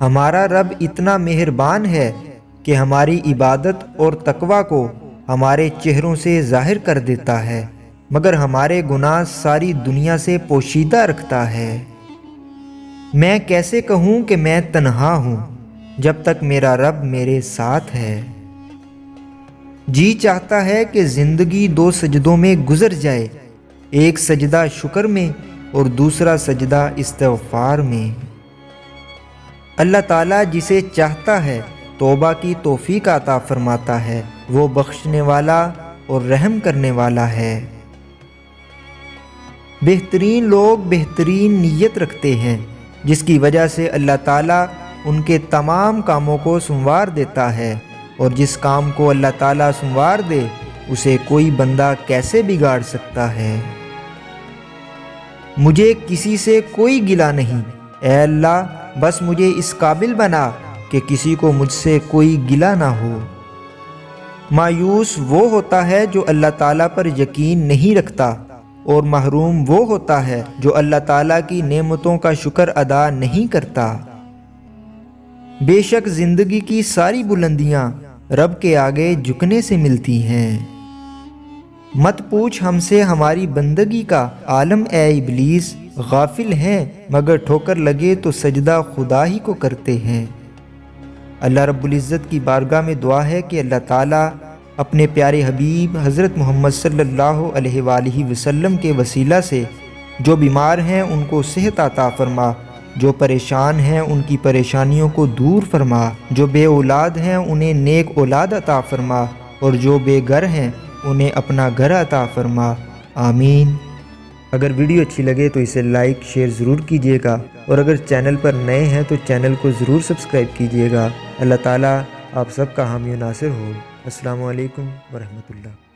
ہمارا رب اتنا مہربان ہے کہ ہماری عبادت اور تقوی کو ہمارے چہروں سے ظاہر کر دیتا ہے، مگر ہمارے گناہ ساری دنیا سے پوشیدہ رکھتا ہے۔ میں کیسے کہوں کہ میں تنہا ہوں جب تک میرا رب میرے ساتھ ہے۔ جی چاہتا ہے کہ زندگی 2 سجدوں میں گزر جائے، ایک سجدہ شکر میں اور دوسرا سجدہ استغفار میں۔ اللہ تعالیٰ جسے چاہتا ہے توبہ کی توفیق عطا فرماتا ہے، وہ بخشنے والا اور رحم کرنے والا ہے۔ بہترین لوگ بہترین نیت رکھتے ہیں، جس کی وجہ سے اللہ تعالیٰ ان کے تمام کاموں کو سنوار دیتا ہے، اور جس کام کو اللہ تعالیٰ سنوار دے اسے کوئی بندہ کیسے بگاڑ سکتا ہے۔ مجھے کسی سے کوئی گلہ نہیں، اے اللہ بس مجھے اس قابل بنا کہ کسی کو مجھ سے کوئی گلہ نہ ہو۔ مایوس وہ ہوتا ہے جو اللہ تعالیٰ پر یقین نہیں رکھتا، اور محروم وہ ہوتا ہے جو اللہ تعالیٰ کی نعمتوں کا شکر ادا نہیں کرتا۔ بے شک زندگی کی ساری بلندیاں رب کے آگے جھکنے سے ملتی ہیں۔ مت پوچھ ہم سے ہماری بندگی کا عالم اے ابلیس، غافل ہیں مگر ٹھوکر لگے تو سجدہ خدا ہی کو کرتے ہیں۔ اللہ رب العزت کی بارگاہ میں دعا ہے کہ اللہ تعالیٰ اپنے پیارے حبیب حضرت محمد صلی اللہ علیہ وآلہ وسلم کے وسیلہ سے جو بیمار ہیں ان کو صحت عطا فرما، جو پریشان ہیں ان کی پریشانیوں کو دور فرما، جو بے اولاد ہیں انہیں نیک اولاد عطا فرما، اور جو بے گھر ہیں انہیں اپنا گھر عطا فرما، آمین۔ اگر ویڈیو اچھی لگے تو اسے لائک شیئر ضرور کیجیے گا، اور اگر چینل پر نئے ہیں تو چینل کو ضرور سبسکرائب کیجیے گا۔ اللہ تعالیٰ آپ سب کا حامی و ناصر ہو۔ السلام علیکم ورحمۃ اللہ۔